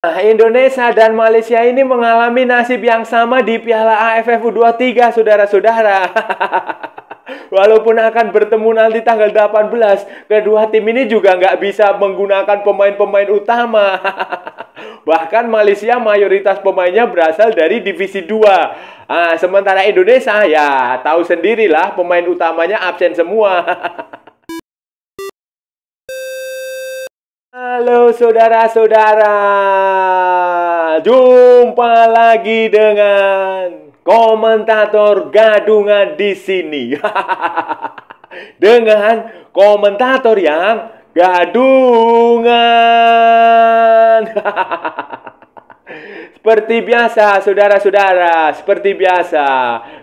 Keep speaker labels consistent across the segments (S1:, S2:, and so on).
S1: Nah, Indonesia dan Malaysia ini mengalami nasib yang sama di Piala AFF U23, saudara-saudara. Walaupun akan bertemu nanti tanggal 18, kedua tim ini juga nggak bisa menggunakan pemain-pemain utama. Bahkan Malaysia mayoritas pemainnya berasal dari divisi 2. Sementara Indonesia ya tahu sendirilah pemain utamanya absen semua. Halo saudara-saudara, jumpa lagi dengan komentator gadungan di sini. Dengan komentator yang gadungan. Seperti biasa, saudara-saudara, seperti biasa.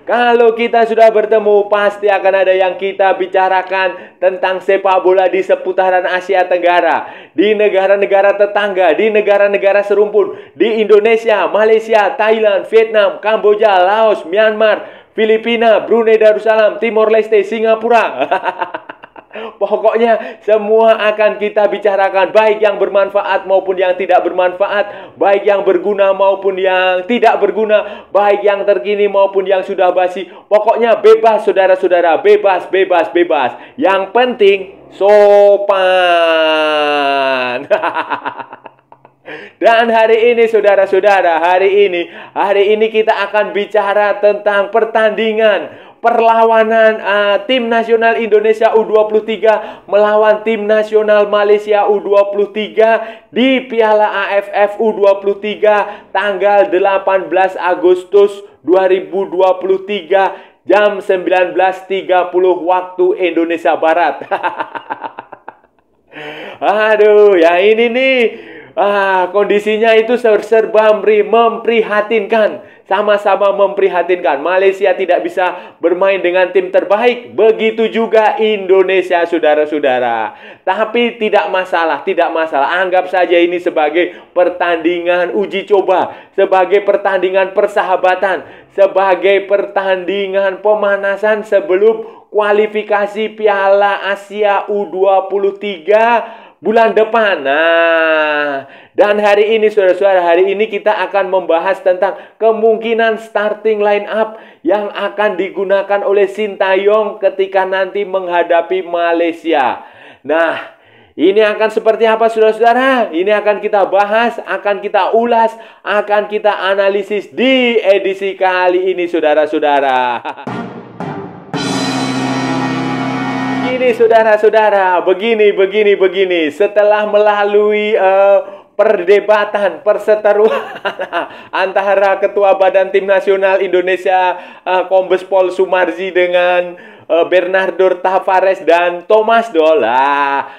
S1: Kalau kita sudah bertemu, pasti akan ada yang kita bicarakan tentang sepak bola di seputaran Asia Tenggara, di negara-negara tetangga, di negara-negara serumpun, di Indonesia, Malaysia, Thailand, Vietnam, Kamboja, Laos, Myanmar, Filipina, Brunei Darussalam, Timor Leste, Singapura. Pokoknya semua akan kita bicarakan, baik yang bermanfaat maupun yang tidak bermanfaat, baik yang berguna maupun yang tidak berguna, baik yang terkini maupun yang sudah basi. Pokoknya bebas saudara-saudara, bebas, bebas, bebas. Yang penting sopan. Dan hari ini saudara-saudara, hari ini kita akan bicara tentang perlawanan tim nasional Indonesia U23 melawan tim nasional Malaysia U23 di Piala AFF U23 tanggal 18 Agustus 2023 jam 19.30 waktu Indonesia Barat. Aduh, ya ini nih. Kondisinya itu serba memprihatinkan. Sama-sama memprihatinkan. Malaysia tidak bisa bermain dengan tim terbaik. Begitu juga Indonesia, saudara-saudara. Tapi tidak masalah, tidak masalah. Anggap saja ini sebagai pertandingan uji coba. Sebagai pertandingan persahabatan. Sebagai pertandingan pemanasan sebelum kualifikasi Piala Asia U23 bulan depan. Dan hari ini saudara-saudara, hari ini kita akan membahas tentang kemungkinan starting line up yang akan digunakan oleh Sintayong ketika nanti menghadapi Malaysia. Nah, ini akan seperti apa saudara-saudara? Ini akan kita bahas, akan kita ulas, akan kita analisis di edisi kali ini saudara-saudara. Begini saudara-saudara, begini. Setelah melalui perdebatan, perseteruan antara Ketua Badan Tim Nasional Indonesia Kombes Pol Sumarji dengan Bernardo Tavares dan Thomas Doll,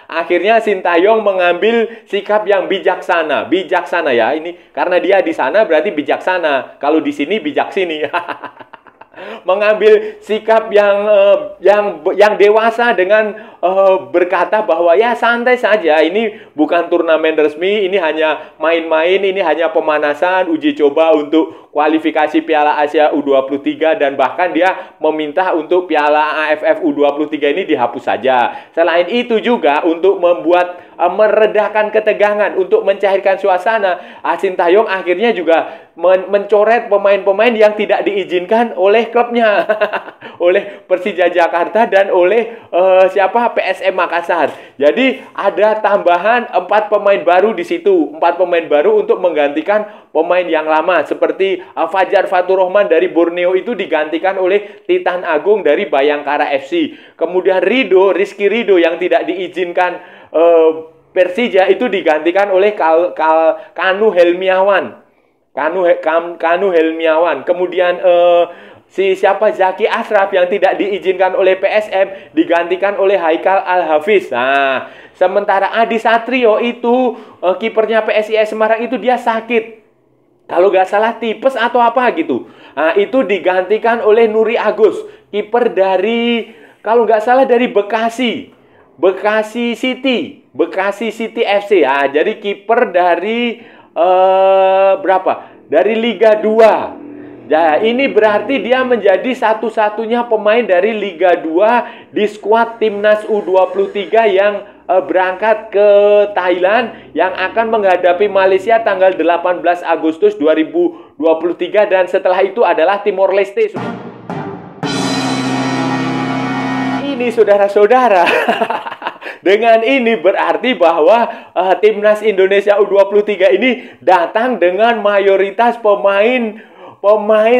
S1: akhirnya Sintayong mengambil sikap yang bijaksana. Bijaksana ya, ini karena dia di sana berarti bijaksana. Kalau di sini bijak sini. Mengambil sikap yang dewasa dengan berkata bahwa ya santai saja, ini bukan turnamen resmi, ini hanya main-main, ini hanya pemanasan, uji coba untuk kualifikasi Piala Asia U23, dan bahkan dia meminta untuk Piala AFF U23 ini dihapus saja. Selain itu juga untuk meredakan ketegangan, untuk mencairkan suasana, Sintayong akhirnya juga mencoret pemain-pemain yang tidak diizinkan oleh klubnya, oleh Persija Jakarta dan oleh PSM Makassar. Jadi ada tambahan 4 pemain baru di situ, 4 pemain baru untuk menggantikan pemain yang lama, seperti Fajar Faturrahman dari Borneo itu digantikan oleh Titan Agung dari Bayangkara FC. Kemudian Rizky Ridho yang tidak diizinkan Persija itu digantikan oleh Kanu Helmiawan. Kanu Helmiawan. Kemudian Zaki Ashraf yang tidak diizinkan oleh PSM digantikan oleh Haikal Al-Hafiz. Nah, sementara Adi Satrio itu kipernya PSIS Semarang itu dia sakit. Kalau nggak salah tipes atau apa gitu. Nah, itu digantikan oleh Nuri Agus, kiper dari kalau nggak salah dari Bekasi City FC. Nah, jadi kiper dari dari Liga 2. Ya, ini berarti dia menjadi satu-satunya pemain dari Liga 2 di skuad Timnas U23 yang berangkat ke Thailand yang akan menghadapi Malaysia tanggal 18 Agustus 2023 dan setelah itu adalah Timor Leste. Ini saudara-saudara, dengan ini berarti bahwa timnas Indonesia U23 ini datang dengan mayoritas pemain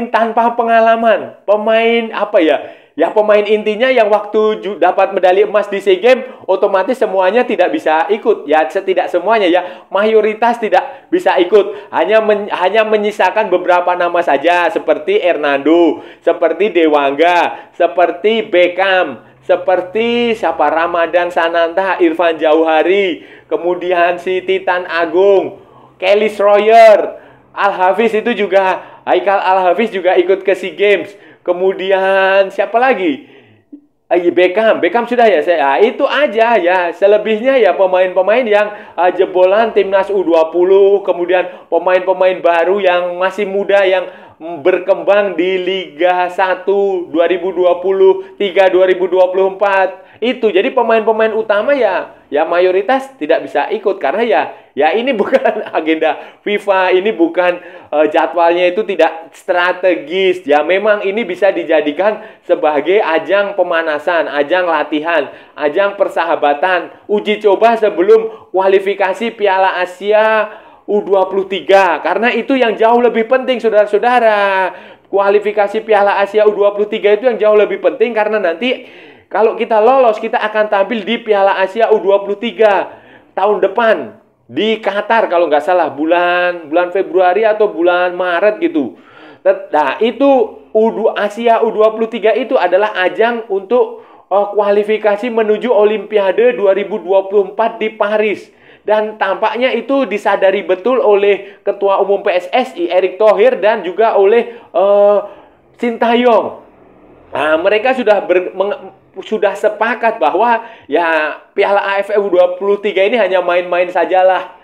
S1: tanpa pengalaman, pemain apa ya? Ya pemain intinya yang waktu dapat medali emas di SEA Games otomatis semuanya tidak bisa ikut. Ya tidak semuanya ya, mayoritas tidak bisa ikut. Hanya menyisakan beberapa nama saja seperti Hernando, seperti Dewangga, seperti Beckham, seperti siapa Ramadan Sananta, Irfan Jauhari, kemudian si Titan Agung, Kelly Schroyer, Al-Hafiz itu juga, Haikal Al-Hafiz juga ikut ke SEA Games. Kemudian siapa lagi? Beckham sudah ya saya. Itu aja ya. Selebihnya ya pemain-pemain yang jebolan timnas U20, kemudian pemain-pemain baru yang masih muda yang berkembang di Liga 1 2023 2024. Itu jadi pemain-pemain utama ya mayoritas tidak bisa ikut karena ya ini bukan agenda FIFA, ini bukan jadwalnya itu tidak strategis. Ya memang ini bisa dijadikan sebagai ajang pemanasan, ajang latihan, ajang persahabatan, uji coba sebelum kualifikasi Piala Asia U23. Karena itu yang jauh lebih penting saudara-saudara. Kualifikasi Piala Asia U23 itu yang jauh lebih penting karena nanti kalau kita lolos, kita akan tampil di Piala Asia U23 tahun depan di Qatar kalau nggak salah bulan Februari atau bulan Maret gitu. Nah itu Asia U23 itu adalah ajang untuk kualifikasi menuju Olimpiade 2024 di Paris. Dan tampaknya itu disadari betul oleh Ketua Umum PSSI Erick Thohir dan juga oleh Sintayong. Nah, mereka sudah sepakat bahwa ya Piala AFF U23 ini hanya main-main sajalah.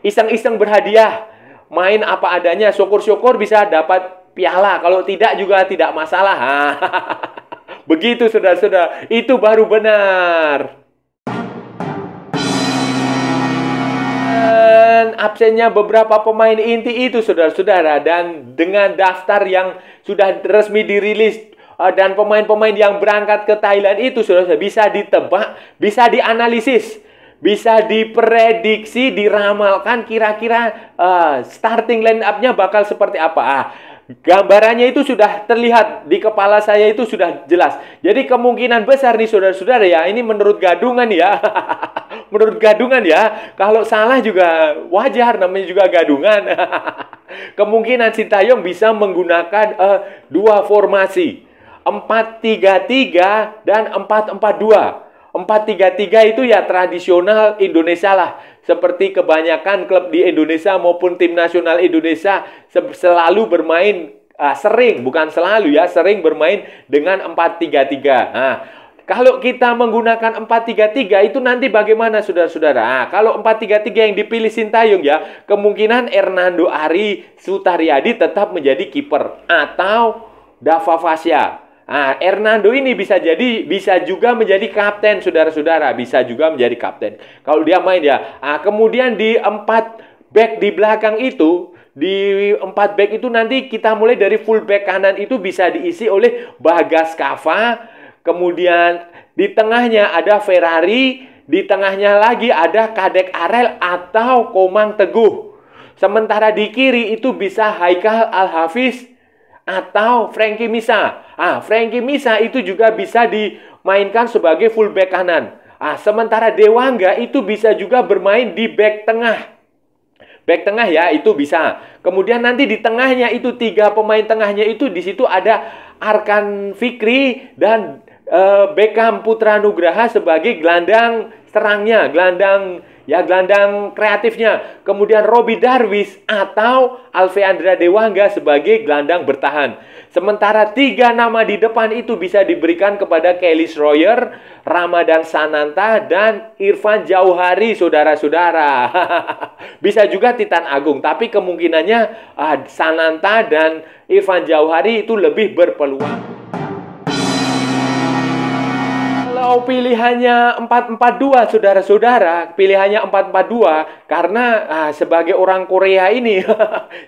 S1: Iseng-iseng berhadiah, main apa adanya, syukur-syukur bisa dapat piala. Kalau tidak juga tidak masalah. Begitu saudara-saudara, itu baru benar. Dan absennya beberapa pemain inti itu saudara-saudara, dan dengan daftar yang sudah resmi dirilis dan pemain-pemain yang berangkat ke Thailand itu sudah bisa ditebak, bisa dianalisis, bisa diprediksi, diramalkan kira-kira starting line up-nya bakal seperti apa. Gambarannya itu sudah terlihat di kepala saya, itu sudah jelas. Jadi kemungkinan besar nih saudara-saudara ya, ini menurut gadungan ya. Menurut gadungan ya, kalau salah juga wajar, namanya juga gadungan. Kemungkinan Sintayong bisa menggunakan dua formasi, 4-3-3 dan 4-4-2. 4-3-3 itu ya tradisional Indonesia lah. Seperti kebanyakan klub di Indonesia maupun tim nasional Indonesia selalu bermain, sering, bukan selalu ya, sering bermain dengan 4-3-3. Nah, kalau kita menggunakan 4-3-3 itu nanti bagaimana saudara-saudara? Nah, kalau 4-3-3 yang dipilih Sintayong ya, kemungkinan Hernando Ari Sutariadi tetap menjadi kiper atau Dava Fasya. Nah, Hernando ini bisa juga menjadi kapten saudara-saudara, bisa juga menjadi kapten kalau dia main ya. Nah, kemudian di 4 back di belakang itu, di 4 back itu nanti kita mulai dari full back kanan itu bisa diisi oleh Bagas Kava, kemudian di tengahnya ada Ferrari, di tengahnya lagi ada Kadek Arel atau Komang Teguh. Sementara di kiri itu bisa Haikal Al-Hafiz atau Frankie Misa. Frankie Misa itu juga bisa dimainkan sebagai fullback kanan. Sementara Dewangga itu bisa juga bermain di back tengah. Back tengah ya, itu bisa. Kemudian nanti di tengahnya itu 3 pemain tengahnya itu di situ ada Arkan Fikri dan Beckham Putra Nugraha sebagai gelandang serangnya, gelandang kreatifnya. Kemudian Robi Darwis atau Alveandra Dewangga sebagai gelandang bertahan. Sementara 3 nama di depan itu bisa diberikan kepada Kelly Schroyer, Ramadan Sananta, dan Irfan Jauhari, saudara-saudara. Bisa juga Titan Agung, tapi kemungkinannya Sananta dan Irfan Jauhari itu lebih berpeluang. Kalau Kalau pilihannya 4-4-2, saudara-saudara, pilihannya 4-4-2, karena sebagai orang Korea ini,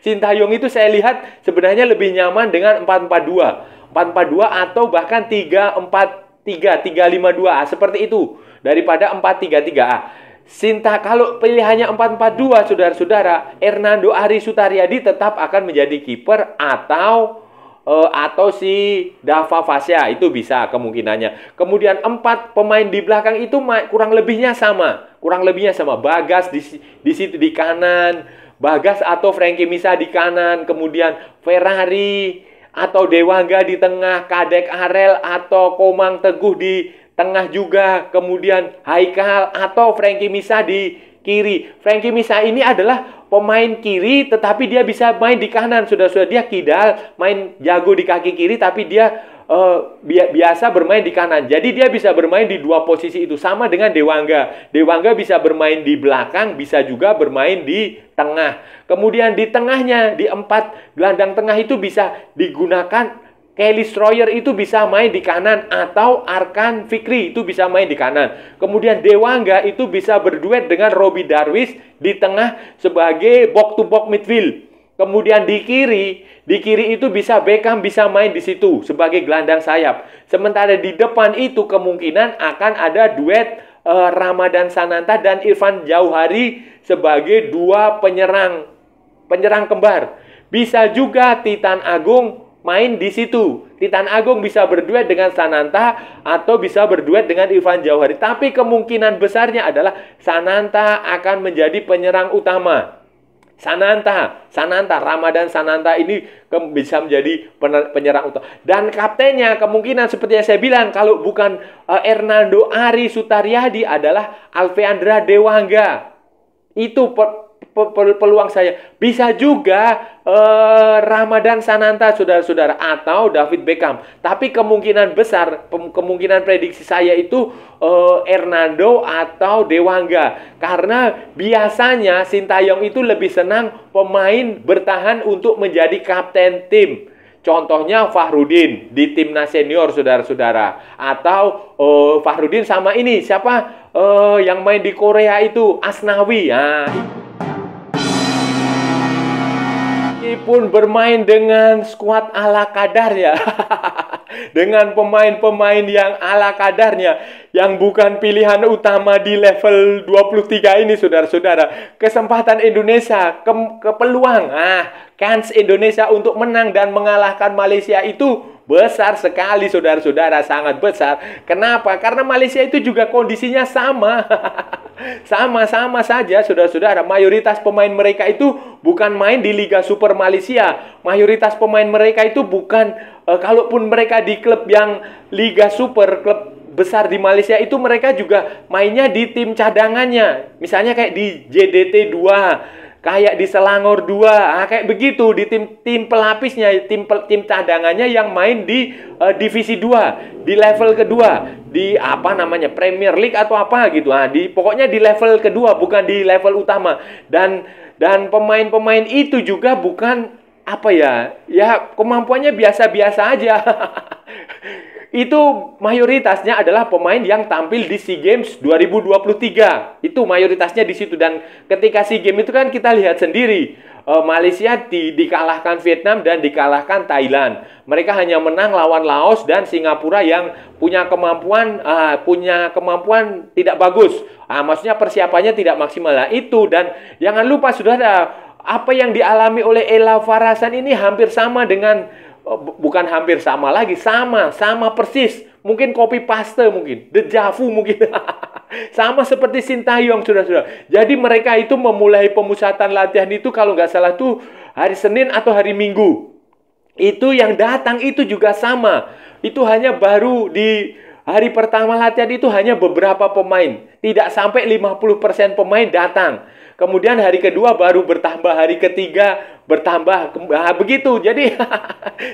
S1: Shin Tae-yong itu saya lihat sebenarnya lebih nyaman dengan 4-4-2. 4-4-2 atau bahkan 3-4-3, 3-5-2, seperti itu, daripada 4-3-3. Kalau pilihannya 4-4-2, saudara-saudara, Hernando Ari Sutariadi tetap akan menjadi kiper atau si Dava Fasya, itu bisa kemungkinannya. Kemudian 4 pemain di belakang itu kurang lebihnya sama. Bagas di situ di kanan, Bagas atau Frankie Misa di kanan, kemudian Ferrari atau Dewangga di tengah, Kadek Arel atau Komang Teguh di tengah juga, kemudian Haikal atau Frankie Misa di kiri. Frankie Misa ini adalah pemain kiri, tetapi dia bisa main di kanan. Sudah dia kidal, main jago di kaki kiri, tapi dia biasa bermain di kanan. Jadi dia bisa bermain di dua posisi itu, sama dengan Dewangga. Dewangga bisa bermain di belakang, bisa juga bermain di tengah. Kemudian di tengahnya, di 4 gelandang tengah itu bisa digunakan. Kelly Stroyer itu bisa main di kanan, atau Arkan Fikri itu bisa main di kanan. Kemudian Dewangga itu bisa berduet dengan Robbie Darwish di tengah sebagai box-to-box midfield. Kemudian di kiri itu bisa Beckham bisa main di situ sebagai gelandang sayap. Sementara di depan itu kemungkinan akan ada duet Ramadan Sananta dan Irfan Jauhari sebagai dua penyerang kembar. Bisa juga Titan Agung main di situ. Titan Agung bisa berduet dengan Sananta atau bisa berduet dengan Irfan Jauhari. Tapi kemungkinan besarnya adalah Sananta akan menjadi penyerang utama. Ramadan Sananta ini bisa menjadi penyerang utama. Dan kaptennya kemungkinan seperti yang saya bilang, kalau bukan Hernando Ari Sutariadi adalah Alveandra Dewangga. Itu peluang saya. Bisa juga Ramadan Sananta, saudara-saudara, atau David Beckham. Tapi kemungkinan besar, kemungkinan prediksi saya itu Hernando atau Dewangga. Karena biasanya Shin Tae-yong itu lebih senang pemain bertahan untuk menjadi kapten tim. Contohnya Fahrudin di timnas senior, saudara-saudara. Atau Fahrudin sama ini, siapa yang main di Korea itu, Asnawi. Pun bermain dengan skuad ala kadarnya, dengan pemain-pemain yang ala kadarnya, yang bukan pilihan utama di level 23 ini, saudara-saudara. Kesempatan Indonesia, peluang, kans Indonesia untuk menang dan mengalahkan Malaysia itu besar sekali, saudara-saudara, sangat besar. Kenapa? Karena Malaysia itu juga kondisinya sama. Sama-sama saja, saudara-saudara. Mayoritas pemain mereka itu bukan main di Liga Super Malaysia. Mayoritas pemain mereka itu bukan, kalaupun mereka di klub yang Liga Super, klub besar di Malaysia itu, mereka juga mainnya di tim cadangannya. Misalnya kayak di JDT 2, kayak di Selangor 2, kayak begitu, di tim pelapisnya, tim cadangannya yang main di divisi 2, di level kedua, di Premier League atau apa gitu. Pokoknya di level kedua, bukan di level utama. Dan pemain-pemain itu juga bukan kemampuannya biasa-biasa aja. Itu mayoritasnya adalah pemain yang tampil di SEA Games 2023. Itu mayoritasnya di situ. Dan ketika SEA Games itu kan kita lihat sendiri, Malaysia dikalahkan Vietnam dan dikalahkan Thailand. Mereka hanya menang lawan Laos dan Singapura yang punya kemampuan tidak bagus. Maksudnya persiapannya tidak maksimal. Itu, dan jangan lupa, saudara, apa yang dialami oleh Ella Farasan ini hampir sama dengan, bukan hampir sama lagi, sama persis. Mungkin copy paste, mungkin deja vu, mungkin sama seperti Shin Tae-yong, saudara-saudara. Jadi mereka itu memulai pemusatan latihan itu kalau nggak salah tuh hari Senin atau hari Minggu. Itu yang datang itu juga sama. Itu hanya baru di hari pertama latihan itu hanya beberapa pemain. Tidak sampai 50% pemain datang. Kemudian hari kedua baru bertambah, hari ketiga bertambah. Begitu. Jadi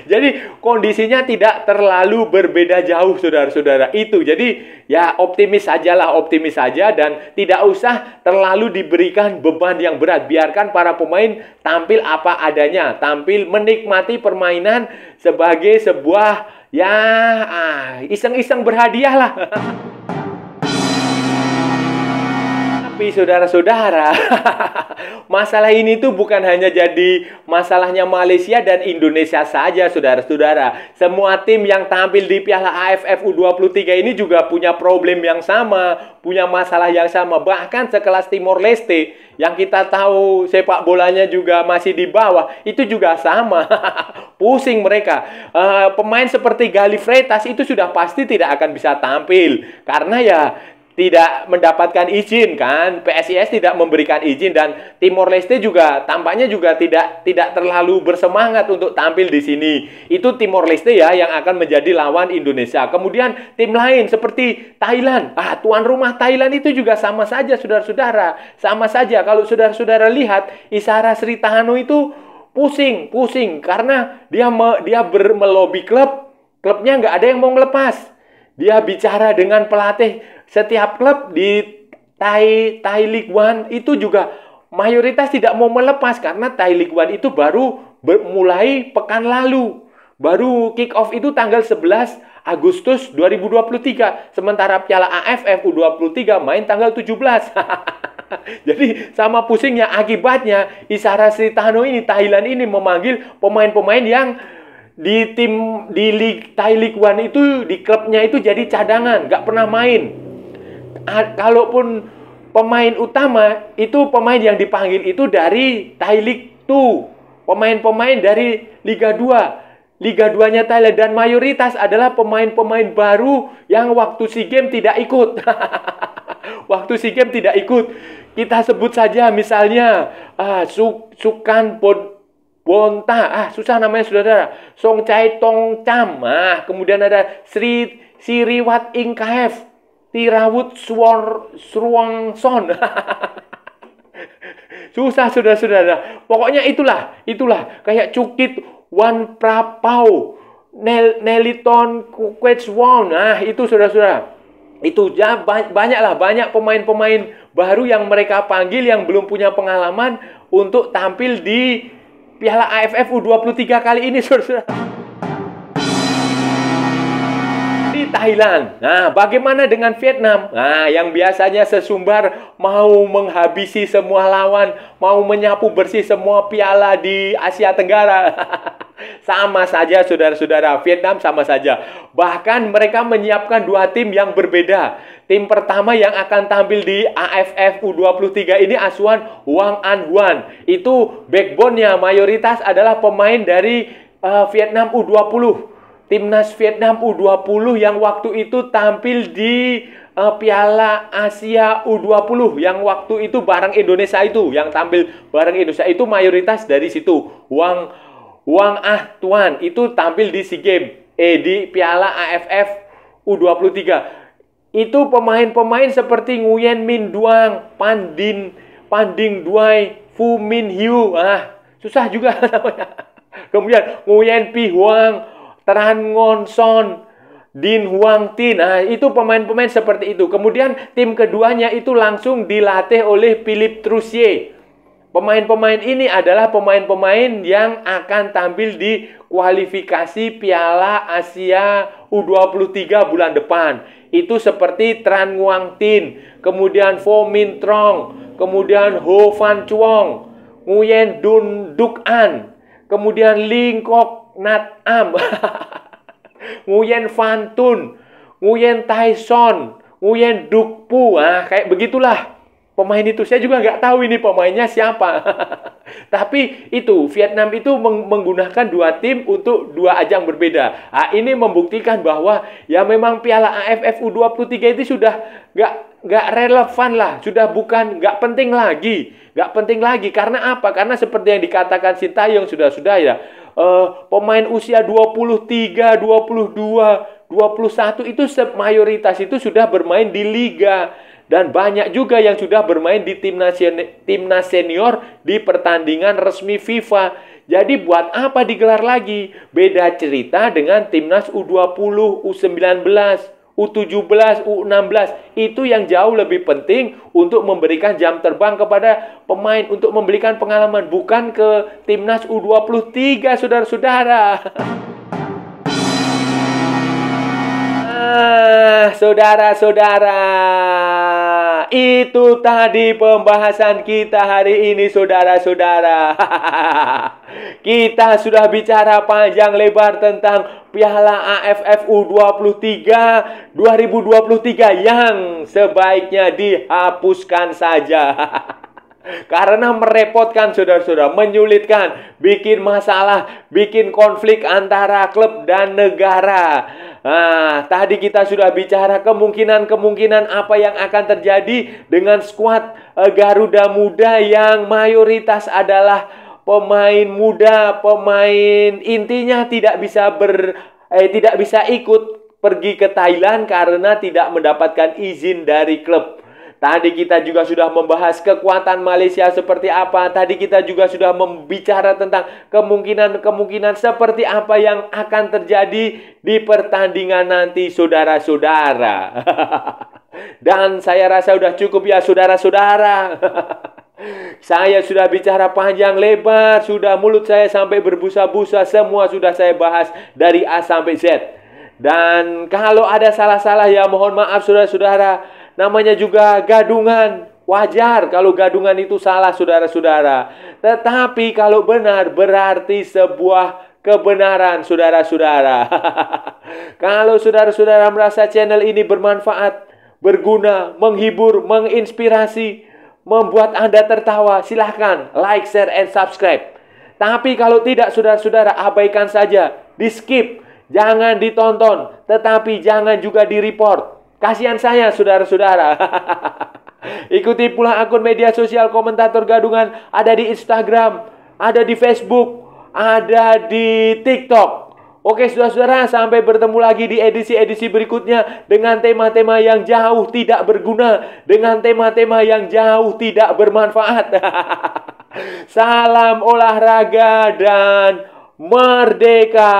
S1: jadi kondisinya tidak terlalu berbeda jauh, saudara-saudara. Itu. Jadi ya optimis sajalah, optimis saja, dan tidak usah terlalu diberikan beban yang berat. Biarkan para pemain tampil apa adanya, tampil menikmati permainan sebagai sebuah ya iseng-iseng berhadiah lah. Tapi saudara-saudara, masalah ini tuh bukan hanya jadi masalahnya Malaysia dan Indonesia saja, saudara-saudara. Semua tim yang tampil di Piala AFF U23 ini juga punya problem yang sama, punya masalah yang sama. Bahkan sekelas Timor Leste, yang kita tahu sepak bolanya juga masih di bawah, itu juga sama. Pusing mereka. Pemain seperti Galih Freitas itu sudah pasti tidak akan bisa tampil, karena ya tidak mendapatkan izin kan, PSIS tidak memberikan izin, dan Timor Leste juga tampaknya juga tidak terlalu bersemangat untuk tampil di sini. Itu Timor Leste ya yang akan menjadi lawan Indonesia. Kemudian tim lain seperti Thailand, tuan rumah Thailand itu juga sama saja, saudara-saudara, sama saja. Kalau saudara-saudara lihat, Isara Sri Tahano itu pusing karena dia melobi klubnya nggak ada yang mau ngelepas. Dia bicara dengan pelatih setiap klub di Thai League One itu juga mayoritas tidak mau melepas, karena Thai League One itu baru mulai pekan lalu. Baru kick off itu tanggal 11 Agustus 2023. Sementara Piala AFF U23 main tanggal 17. Jadi sama pusingnya, akibatnya Isara Sri Tahano ini, Thailand ini memanggil pemain-pemain yang di Thai League One itu, di klubnya itu jadi cadangan, nggak pernah main. Kalaupun pemain utama, itu pemain yang dipanggil itu dari Thai League 2, pemain-pemain dari Liga 2, Liga 2-nya Thailand, dan mayoritas adalah pemain-pemain baru yang waktu SEA Games tidak ikut. Waktu SEA Games tidak ikut. Kita sebut saja misalnya Sukan Bonta, susah namanya saudara. Songchai Tongcham, kemudian ada Siriwat Ingkaev, Tirawut Sruangson. Susah saudara-saudara. Pokoknya itulah kayak Cukit Wan Prapau, Neliton Kukwetswon. Itu saudara-saudara. Itu ya, banyak pemain-pemain baru yang mereka panggil yang belum punya pengalaman untuk tampil di Piala AFF U23 kali ini, saudara. Di Thailand. Bagaimana dengan Vietnam? Yang biasanya sesumbar mau menghabisi semua lawan, mau menyapu bersih semua piala di Asia Tenggara. Sama saja, saudara-saudara. Vietnam sama saja. Bahkan mereka menyiapkan dua tim yang berbeda. Tim pertama yang akan tampil di AFF U23 ini asuhan Wang An Huan. Itu backbone-nya mayoritas adalah pemain dari Vietnam U20. Timnas Vietnam U20 yang waktu itu tampil di Piala Asia U20 yang waktu itu bareng Indonesia itu, yang tampil bareng Indonesia itu mayoritas dari situ. Wang Ah Tuan itu tampil di SEA Games, di Piala AFF U23. Itu pemain-pemain seperti Nguyen Minh Duong, Panding Duai, Fu Min Hiu. Susah juga namanya. Kemudian Nguyen Pi Huang, Tran Ngon Son, Din Huang Tin. Itu pemain-pemain seperti itu. Kemudian tim keduanya itu langsung dilatih oleh Philippe Troussier. Pemain-pemain ini adalah pemain-pemain yang akan tampil di kualifikasi Piala Asia U23 bulan depan. Itu seperti Tran Nguyen Tin, kemudian Pho Min Trong, kemudian Ho Van Chuong, Nguyen Dun Duc An, kemudian Ling Kok Nat Am, Nguyen Van Tun, Nguyen Tai Son, Nguyen Duc Pu. Kayak begitulah. Pemain itu saya juga nggak tahu ini pemainnya siapa. Tapi itu Vietnam itu menggunakan dua tim untuk dua ajang berbeda. Ini membuktikan bahwa ya memang Piala AFF U23 itu sudah nggak relevan lah, sudah nggak penting lagi. Karena apa? Karena seperti yang dikatakan Sintayong sudah ya. Pemain usia 23, 22, 21 itu mayoritas itu sudah bermain di liga. Dan banyak juga yang sudah bermain di timnas senior di pertandingan resmi FIFA. Jadi buat apa digelar lagi? Beda cerita dengan timnas U20, U19, U17, U16. Itu yang jauh lebih penting untuk memberikan jam terbang kepada pemain, untuk memberikan pengalaman. Bukan ke timnas U23, saudara-saudara. Saudara-saudara, itu tadi pembahasan kita hari ini, saudara-saudara. Kita sudah bicara panjang lebar tentang Piala AFF U23 2023 yang sebaiknya dihapuskan saja. Karena merepotkan, saudara-saudara, menyulitkan, bikin masalah, bikin konflik antara klub dan negara. Nah, tadi kita sudah bicara kemungkinan-kemungkinan apa yang akan terjadi dengan skuad Garuda Muda yang mayoritas adalah pemain muda, pemain intinya tidak bisa ikut pergi ke Thailand karena tidak mendapatkan izin dari klub. Tadi kita juga sudah membahas kekuatan Malaysia seperti apa. Tadi kita juga sudah membicara tentang kemungkinan-kemungkinan seperti apa yang akan terjadi di pertandingan nanti, saudara-saudara. Dan saya rasa sudah cukup ya, saudara-saudara. Saya sudah bicara panjang lebar, sudah mulut saya sampai berbusa-busa, semua sudah saya bahas dari A sampai Z. Dan kalau ada salah-salah ya mohon maaf, saudara-saudara. Namanya juga gadungan. Wajar kalau gadungan itu salah, saudara-saudara. Tetapi kalau benar berarti sebuah kebenaran, saudara-saudara. Kalau saudara-saudara merasa channel ini bermanfaat, berguna, menghibur, menginspirasi, membuat Anda tertawa, silahkan like, share, and subscribe. Tapi kalau tidak, saudara-saudara, abaikan saja. Di skip. Jangan ditonton. Tetapi jangan juga di-report. Kasihan saya, saudara-saudara. Ikuti pula akun media sosial Komentator Gadungan. Ada di Instagram, ada di Facebook, ada di TikTok. Oke, saudara-saudara, sampai bertemu lagi di edisi-edisi berikutnya dengan tema-tema yang jauh tidak berguna, dengan tema-tema yang jauh tidak bermanfaat. Salam olahraga dan merdeka!